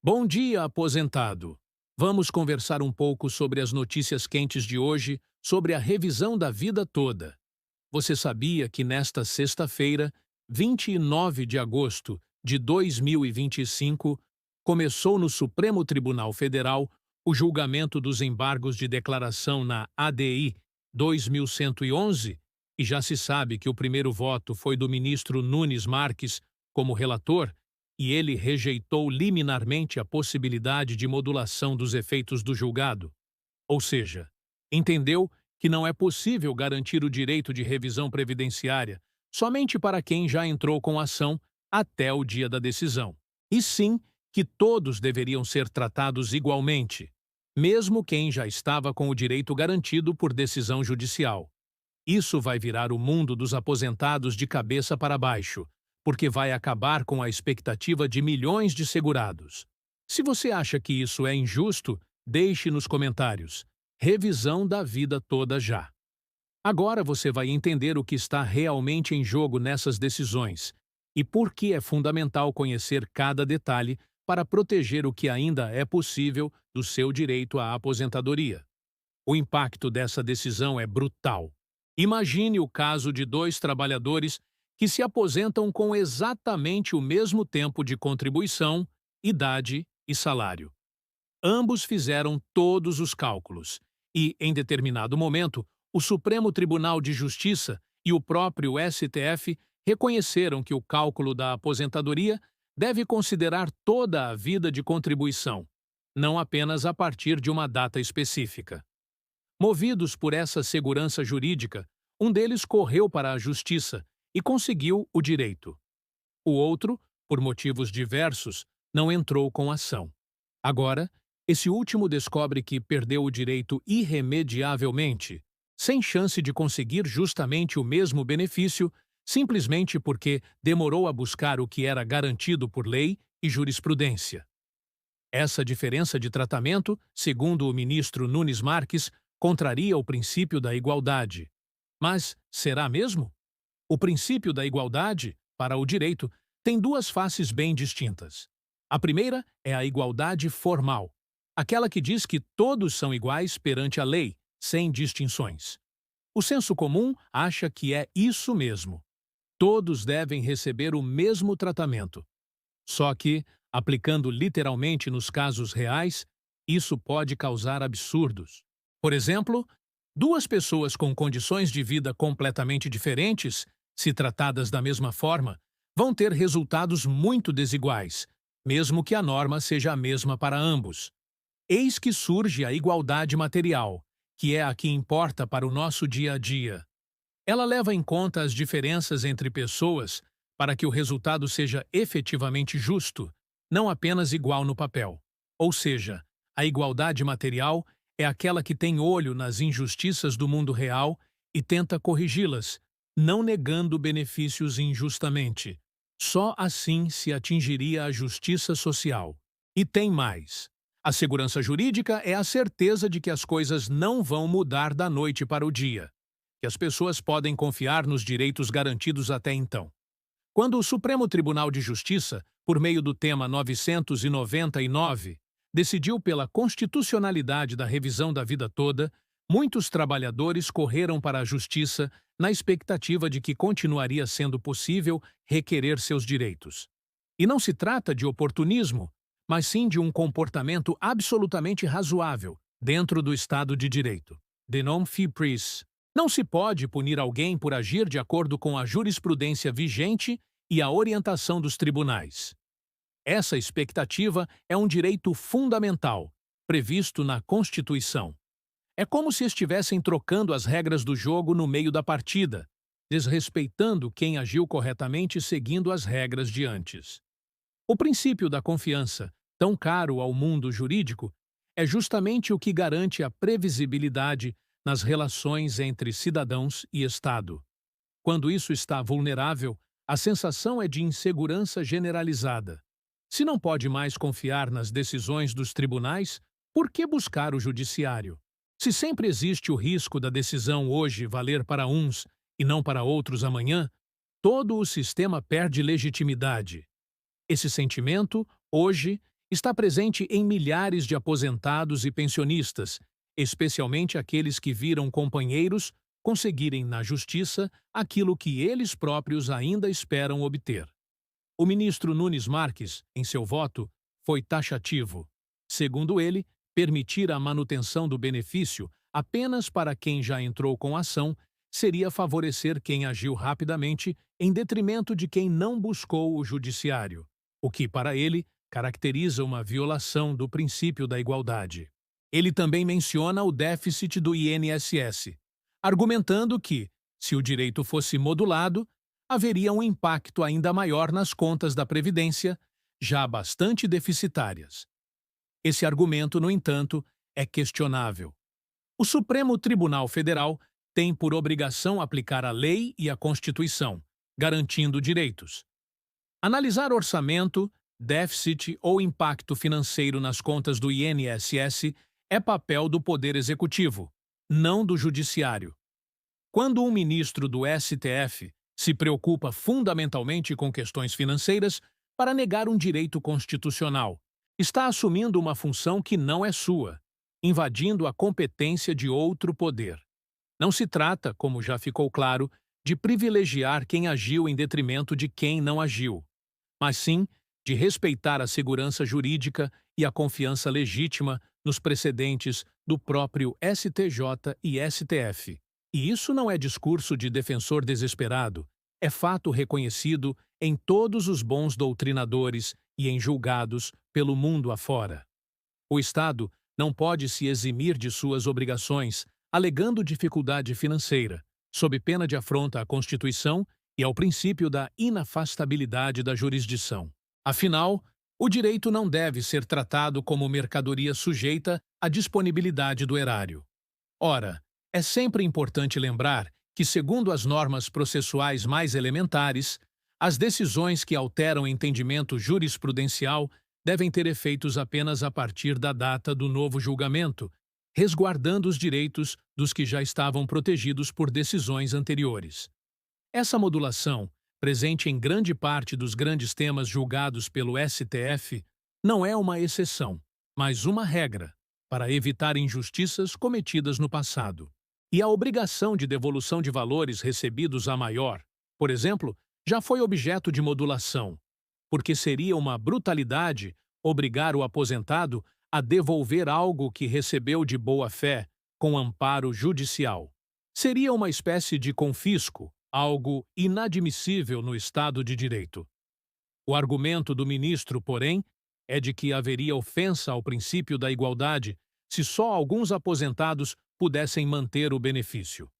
Bom dia, aposentado. Vamos conversar um pouco sobre as notícias quentes de hoje, sobre a revisão da vida toda. Você sabia que nesta sexta-feira, 29 de agosto de 2025, começou no Supremo Tribunal Federal o julgamento dos embargos de declaração na ADI 2111? E já se sabe que o primeiro voto foi do ministro Nunes Marques como relator, e ele rejeitou liminarmente a possibilidade de modulação dos efeitos do julgado. Ou seja, entendeu que não é possível garantir o direito de revisão previdenciária somente para quem já entrou com ação até o dia da decisão, e sim que todos deveriam ser tratados igualmente, mesmo quem já estava com o direito garantido por decisão judicial. Isso vai virar o mundo dos aposentados de cabeça para baixo, porque vai acabar com a expectativa de milhões de segurados. Se você acha que isso é injusto, deixe nos comentários. Revisão da vida toda já. Agora você vai entender o que está realmente em jogo nessas decisões e por que é fundamental conhecer cada detalhe para proteger o que ainda é possível do seu direito à aposentadoria. O impacto dessa decisão é brutal. Imagine o caso de dois trabalhadores que se aposentam com exatamente o mesmo tempo de contribuição, idade e salário. Ambos fizeram todos os cálculos e, em determinado momento, o Supremo Tribunal de Justiça e o próprio STF reconheceram que o cálculo da aposentadoria deve considerar toda a vida de contribuição, não apenas a partir de uma data específica. Movidos por essa segurança jurídica, um deles correu para a justiça e conseguiu o direito. O outro, por motivos diversos, não entrou com ação. Agora, esse último descobre que perdeu o direito irremediavelmente, sem chance de conseguir justamente o mesmo benefício, simplesmente porque demorou a buscar o que era garantido por lei e jurisprudência. Essa diferença de tratamento, segundo o ministro Nunes Marques, contraria o princípio da igualdade. Mas será mesmo? O princípio da igualdade, para o direito, tem duas faces bem distintas. A primeira é a igualdade formal, aquela que diz que todos são iguais perante a lei, sem distinções. O senso comum acha que é isso mesmo. Todos devem receber o mesmo tratamento. Só que, aplicando literalmente nos casos reais, isso pode causar absurdos. Por exemplo, duas pessoas com condições de vida completamente diferentes, se tratadas da mesma forma, vão ter resultados muito desiguais, mesmo que a norma seja a mesma para ambos. Eis que surge a igualdade material, que é a que importa para o nosso dia a dia. Ela leva em conta as diferenças entre pessoas para que o resultado seja efetivamente justo, não apenas igual no papel. Ou seja, a igualdade material é aquela que tem olho nas injustiças do mundo real e tenta corrigi-las, não negando benefícios injustamente. Só assim se atingiria a justiça social. E tem mais. A segurança jurídica é a certeza de que as coisas não vão mudar da noite para o dia, que as pessoas podem confiar nos direitos garantidos até então. Quando o Supremo Tribunal de Justiça, por meio do tema 999, decidiu pela constitucionalidade da revisão da vida toda, muitos trabalhadores correram para a Justiça na expectativa de que continuaria sendo possível requerer seus direitos. E não se trata de oportunismo, mas sim de um comportamento absolutamente razoável dentro do Estado de Direito. De non fi pris. Não se pode punir alguém por agir de acordo com a jurisprudência vigente e a orientação dos tribunais. Essa expectativa é um direito fundamental, previsto na Constituição. É como se estivessem trocando as regras do jogo no meio da partida, desrespeitando quem agiu corretamente seguindo as regras de antes. O princípio da confiança, tão caro ao mundo jurídico, é justamente o que garante a previsibilidade nas relações entre cidadãos e Estado. Quando isso está vulnerável, a sensação é de insegurança generalizada. Se não pode mais confiar nas decisões dos tribunais, por que buscar o judiciário? Se sempre existe o risco da decisão hoje valer para uns e não para outros amanhã, todo o sistema perde legitimidade. Esse sentimento, hoje, está presente em milhares de aposentados e pensionistas, especialmente aqueles que viram companheiros conseguirem na justiça aquilo que eles próprios ainda esperam obter. O ministro Nunes Marques, em seu voto, foi taxativo. Segundo ele, permitir a manutenção do benefício apenas para quem já entrou com ação seria favorecer quem agiu rapidamente em detrimento de quem não buscou o judiciário, o que, para ele, caracteriza uma violação do princípio da igualdade. Ele também menciona o déficit do INSS, argumentando que, se o direito fosse modulado, haveria um impacto ainda maior nas contas da Previdência, já bastante deficitárias. Esse argumento, no entanto, é questionável. O Supremo Tribunal Federal tem por obrigação aplicar a lei e a Constituição, garantindo direitos. Analisar orçamento, déficit ou impacto financeiro nas contas do INSS é papel do Poder Executivo, não do Judiciário. Quando um ministro do STF se preocupa fundamentalmente com questões financeiras para negar um direito constitucional, está assumindo uma função que não é sua, invadindo a competência de outro poder. Não se trata, como já ficou claro, de privilegiar quem agiu em detrimento de quem não agiu, mas sim de respeitar a segurança jurídica e a confiança legítima nos precedentes do próprio STJ e STF. E isso não é discurso de defensor desesperado, é fato reconhecido em todos os bons doutrinadores e em julgados pelo mundo afora. O Estado não pode se eximir de suas obrigações, alegando dificuldade financeira, sob pena de afronta à Constituição e ao princípio da inafastabilidade da jurisdição. Afinal, o direito não deve ser tratado como mercadoria sujeita à disponibilidade do erário. Ora, é sempre importante lembrar que, segundo as normas processuais mais elementares, as decisões que alteram o entendimento jurisprudencial devem ter efeitos apenas a partir da data do novo julgamento, resguardando os direitos dos que já estavam protegidos por decisões anteriores. Essa modulação, presente em grande parte dos grandes temas julgados pelo STF, não é uma exceção, mas uma regra, para evitar injustiças cometidas no passado. E a obrigação de devolução de valores recebidos a maior, por exemplo, já foi objeto de modulação, porque seria uma brutalidade obrigar o aposentado a devolver algo que recebeu de boa-fé com amparo judicial. Seria uma espécie de confisco, algo inadmissível no Estado de Direito. O argumento do ministro, porém, é de que haveria ofensa ao princípio da igualdade se só alguns aposentados pudessem manter o benefício.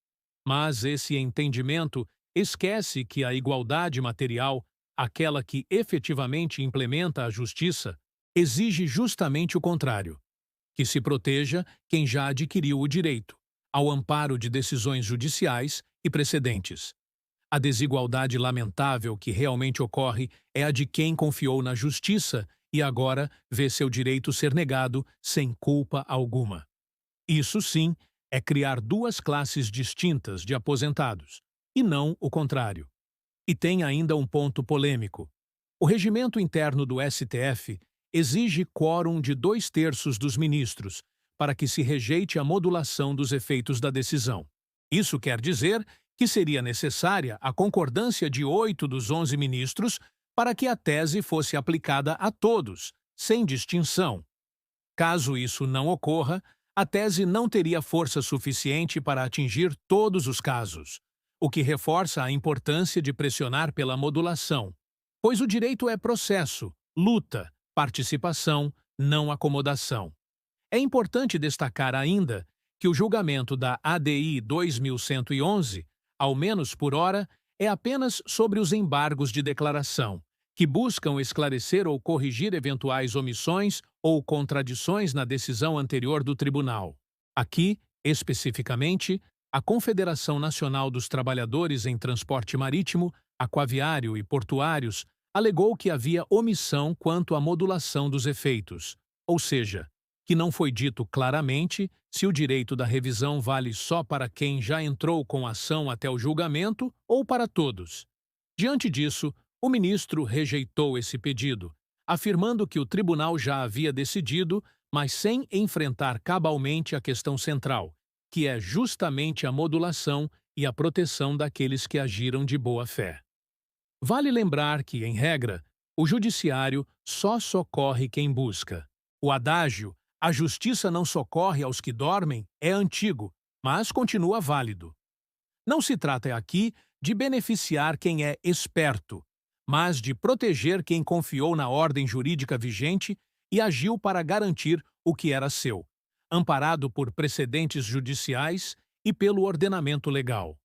Mas esse entendimento esquece que a igualdade material, aquela que efetivamente implementa a justiça, exige justamente o contrário, que se proteja quem já adquiriu o direito, ao amparo de decisões judiciais e precedentes. A desigualdade lamentável que realmente ocorre é a de quem confiou na justiça e agora vê seu direito ser negado sem culpa alguma. Isso, sim, é criar duas classes distintas de aposentados, e não o contrário. E tem ainda um ponto polêmico. O regimento interno do STF exige quórum de 2/3 dos ministros para que se rejeite a modulação dos efeitos da decisão. Isso quer dizer que seria necessária a concordância de 8 dos 11 ministros para que a tese fosse aplicada a todos, sem distinção. Caso isso não ocorra, a tese não teria força suficiente para atingir todos os casos, o que reforça a importância de pressionar pela modulação, pois o direito é processo, luta, participação, não acomodação. É importante destacar ainda que o julgamento da ADI 2111, ao menos por hora, é apenas sobre os embargos de declaração, que buscam esclarecer ou corrigir eventuais omissões ou contradições na decisão anterior do tribunal. Aqui, especificamente, a Confederação Nacional dos Trabalhadores em Transporte Marítimo, Aquaviário e Portuários alegou que havia omissão quanto à modulação dos efeitos, ou seja, que não foi dito claramente se o direito da revisão vale só para quem já entrou com ação até o julgamento ou para todos. Diante disso, o ministro rejeitou esse pedido, afirmando que o tribunal já havia decidido, mas sem enfrentar cabalmente a questão central, que é justamente a modulação e a proteção daqueles que agiram de boa fé. Vale lembrar que, em regra, o judiciário só socorre quem busca. O adágio "a justiça não socorre aos que dormem" é antigo, mas continua válido. Não se trata aqui de beneficiar quem é esperto, mas de proteger quem confiou na ordem jurídica vigente e agiu para garantir o que era seu, amparado por precedentes judiciais e pelo ordenamento legal.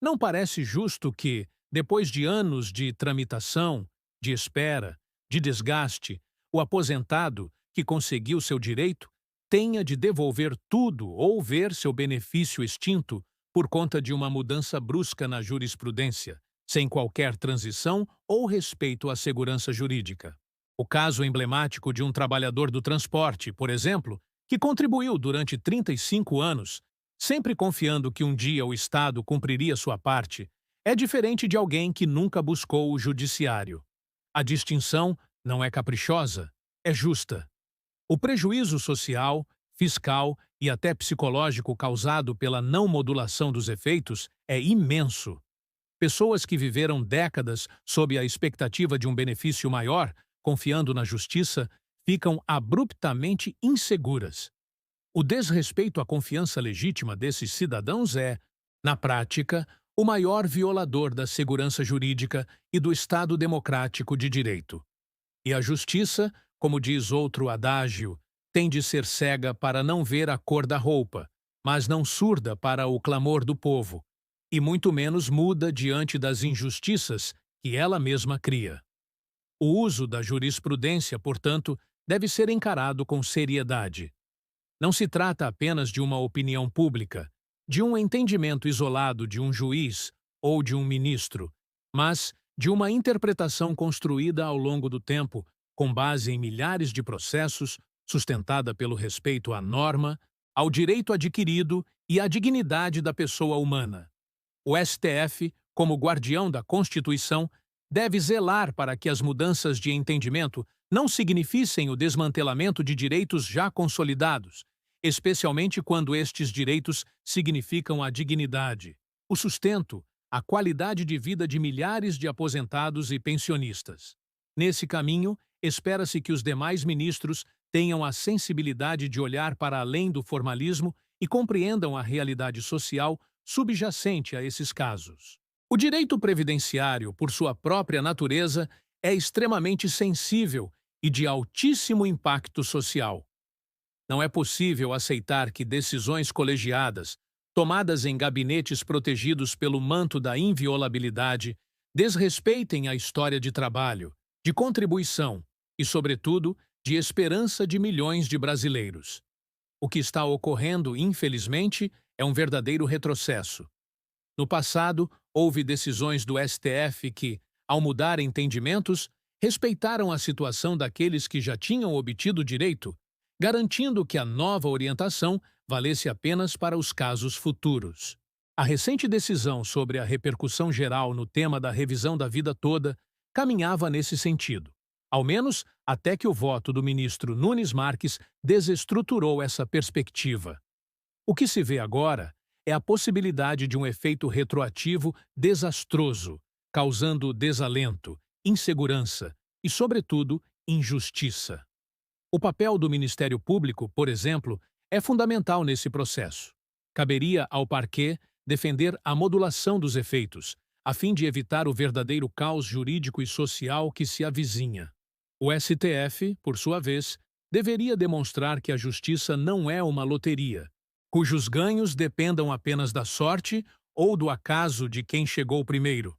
Não parece justo que, depois de anos de tramitação, de espera, de desgaste, o aposentado, que conseguiu seu direito, tenha de devolver tudo ou ver seu benefício extinto por conta de uma mudança brusca na jurisprudência, sem qualquer transição ou respeito à segurança jurídica. O caso emblemático de um trabalhador do transporte, por exemplo, que contribuiu durante 35 anos, sempre confiando que um dia o Estado cumpriria sua parte, é diferente de alguém que nunca buscou o judiciário. A distinção não é caprichosa, é justa. O prejuízo social, fiscal e até psicológico causado pela não modulação dos efeitos é imenso. Pessoas que viveram décadas sob a expectativa de um benefício maior, confiando na justiça, ficam abruptamente inseguras. O desrespeito à confiança legítima desses cidadãos é, na prática, o maior violador da segurança jurídica e do Estado democrático de direito. E a justiça, como diz outro adágio, tem de ser cega para não ver a cor da roupa, mas não surda para o clamor do povo, e muito menos muda diante das injustiças que ela mesma cria. O uso da jurisprudência, portanto, deve ser encarado com seriedade. Não se trata apenas de uma opinião pública, de um entendimento isolado de um juiz ou de um ministro, mas de uma interpretação construída ao longo do tempo, com base em milhares de processos, sustentada pelo respeito à norma, ao direito adquirido e à dignidade da pessoa humana. O STF, como guardião da Constituição, deve zelar para que as mudanças de entendimento não significem o desmantelamento de direitos já consolidados, especialmente quando estes direitos significam a dignidade, o sustento, a qualidade de vida de milhares de aposentados e pensionistas. Nesse caminho, espera-se que os demais ministros tenham a sensibilidade de olhar para além do formalismo e compreendam a realidade social subjacente a esses casos. O direito previdenciário, por sua própria natureza, é extremamente sensível e de altíssimo impacto social. Não é possível aceitar que decisões colegiadas, tomadas em gabinetes protegidos pelo manto da inviolabilidade, desrespeitem a história de trabalho, de contribuição e, sobretudo, de esperança de milhões de brasileiros. O que está ocorrendo, infelizmente, é um verdadeiro retrocesso. No passado, houve decisões do STF que, ao mudar entendimentos, respeitaram a situação daqueles que já tinham obtido o direito, garantindo que a nova orientação valesse apenas para os casos futuros. A recente decisão sobre a repercussão geral no tema da revisão da vida toda caminhava nesse sentido, ao menos até que o voto do ministro Nunes Marques desestruturou essa perspectiva. O que se vê agora é a possibilidade de um efeito retroativo desastroso, causando desalento, insegurança e, sobretudo, injustiça. O papel do Ministério Público, por exemplo, é fundamental nesse processo. Caberia ao parquet defender a modulação dos efeitos, a fim de evitar o verdadeiro caos jurídico e social que se avizinha. O STF, por sua vez, deveria demonstrar que a justiça não é uma loteria, cujos ganhos dependam apenas da sorte ou do acaso de quem chegou primeiro.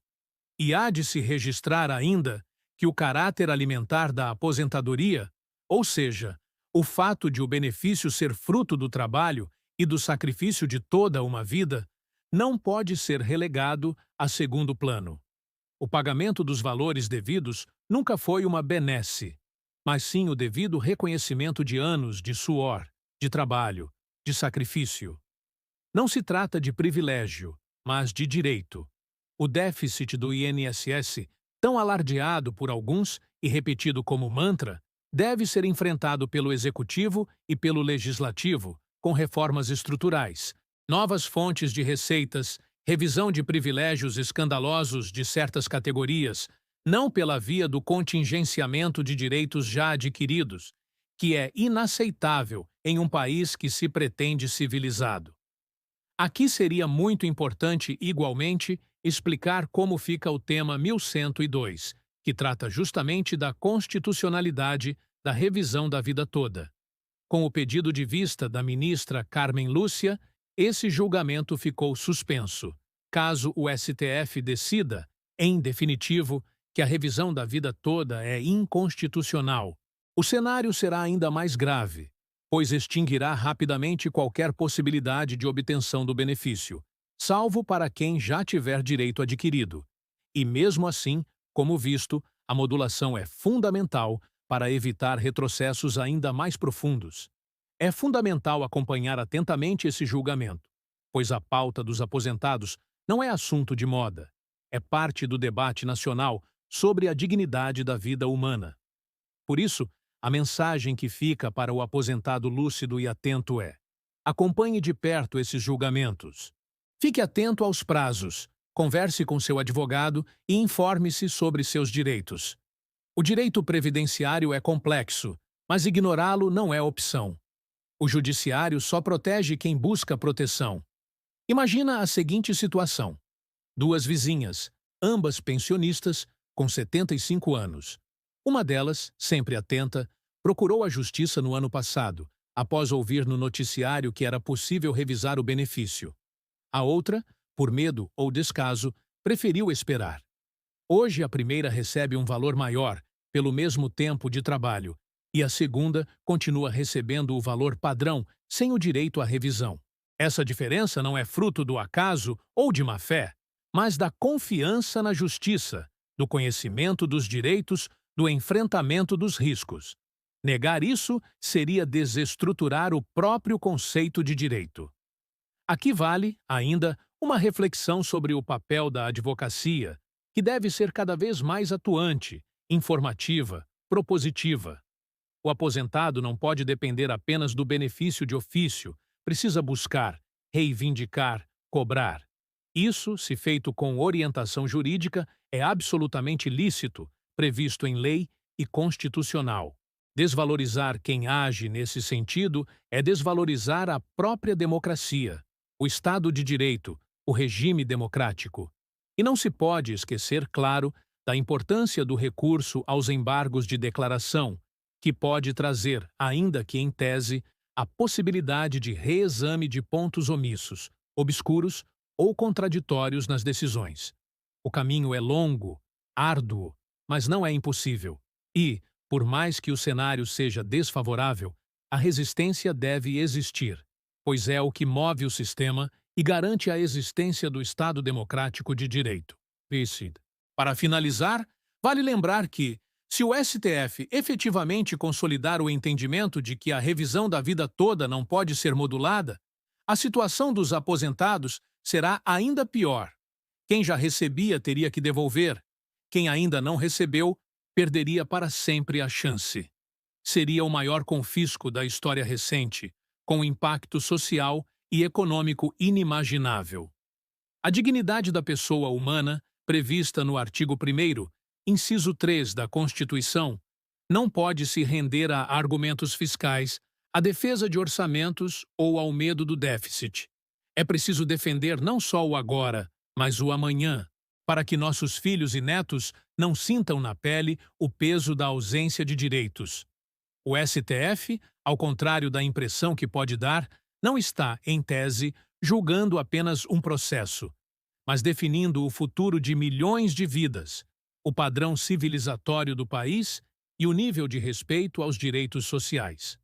E há de se registrar ainda que o caráter alimentar da aposentadoria, ou seja, o fato de o benefício ser fruto do trabalho e do sacrifício de toda uma vida, não pode ser relegado a segundo plano. O pagamento dos valores devidos nunca foi uma benesse, mas sim o devido reconhecimento de anos de suor, de trabalho, de sacrifício. Não se trata de privilégio, mas de direito. O déficit do INSS tão alardeado por alguns e repetido como mantra, deve ser enfrentado pelo Executivo e pelo Legislativo, com reformas estruturais, novas fontes de receitas, revisão de privilégios escandalosos de certas categorias, não pela via do contingenciamento de direitos já adquiridos, que é inaceitável em um país que se pretende civilizado. Aqui seria muito importante, igualmente, explicar como fica o tema 1102, que trata justamente da constitucionalidade da revisão da vida toda. Com o pedido de vista da ministra Carmen Lúcia, esse julgamento ficou suspenso. Caso o STF decida, em definitivo, que a revisão da vida toda é inconstitucional, o cenário será ainda mais grave, pois extinguirá rapidamente qualquer possibilidade de obtenção do benefício, salvo para quem já tiver direito adquirido. E mesmo assim, como visto, a modulação é fundamental para evitar retrocessos ainda mais profundos. É fundamental acompanhar atentamente esse julgamento, pois a pauta dos aposentados não é assunto de moda, é parte do debate nacional sobre a dignidade da vida humana. Por isso, a mensagem que fica para o aposentado lúcido e atento é: acompanhe de perto esses julgamentos. Fique atento aos prazos, converse com seu advogado e informe-se sobre seus direitos. O direito previdenciário é complexo, mas ignorá-lo não é opção. O judiciário só protege quem busca proteção. Imagina a seguinte situação: duas vizinhas, ambas pensionistas, com 75 anos. Uma delas, sempre atenta, procurou a justiça no ano passado, após ouvir no noticiário que era possível revisar o benefício. A outra, por medo ou descaso, preferiu esperar. Hoje a primeira recebe um valor maior, pelo mesmo tempo de trabalho, e a segunda continua recebendo o valor padrão, sem o direito à revisão. Essa diferença não é fruto do acaso ou de má-fé, mas da confiança na justiça, do conhecimento dos direitos, do enfrentamento dos riscos. Negar isso seria desestruturar o próprio conceito de direito. Aqui vale, ainda, uma reflexão sobre o papel da advocacia, que deve ser cada vez mais atuante, informativa, propositiva. O aposentado não pode depender apenas do benefício de ofício, precisa buscar, reivindicar, cobrar. Isso, se feito com orientação jurídica, é absolutamente lícito, previsto em lei e constitucional. Desvalorizar quem age nesse sentido é desvalorizar a própria democracia, o Estado de Direito, o regime democrático. E não se pode esquecer, claro, da importância do recurso aos embargos de declaração, que pode trazer, ainda que em tese, a possibilidade de reexame de pontos omissos, obscuros ou contraditórios nas decisões. O caminho é longo, árduo, mas não é impossível. E, por mais que o cenário seja desfavorável, a resistência deve existir, pois é o que move o sistema e garante a existência do Estado democrático de direito. Para finalizar, vale lembrar que, se o STF efetivamente consolidar o entendimento de que a revisão da vida toda não pode ser modulada, a situação dos aposentados será ainda pior. Quem já recebia teria que devolver. Quem ainda não recebeu perderia para sempre a chance. Seria o maior confisco da história recente, com impacto social e econômico inimaginável. A dignidade da pessoa humana, prevista no artigo 1º, inciso 3 da Constituição, não pode se render a argumentos fiscais, à defesa de orçamentos ou ao medo do déficit. É preciso defender não só o agora, mas o amanhã, para que nossos filhos e netos não sintam na pele o peso da ausência de direitos. O STF, ao contrário da impressão que pode dar, não está, em tese, julgando apenas um processo, mas definindo o futuro de milhões de vidas, o padrão civilizatório do país e o nível de respeito aos direitos sociais.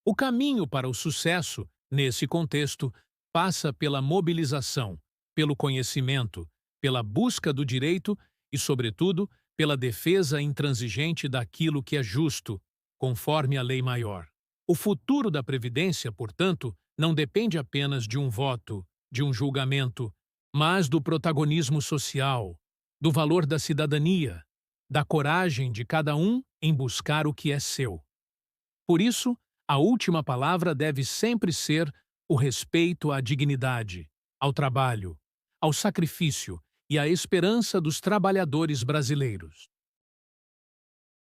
O caminho para o sucesso, nesse contexto, passa pela mobilização, pelo conhecimento, pela busca do direito e, sobretudo, pela defesa intransigente daquilo que é justo, conforme a lei maior. O futuro da Previdência, portanto, não depende apenas de um voto, de um julgamento, mas do protagonismo social, do valor da cidadania, da coragem de cada um em buscar o que é seu. Por isso, a última palavra deve sempre ser o respeito à dignidade, ao trabalho, ao sacrifício e à esperança dos trabalhadores brasileiros.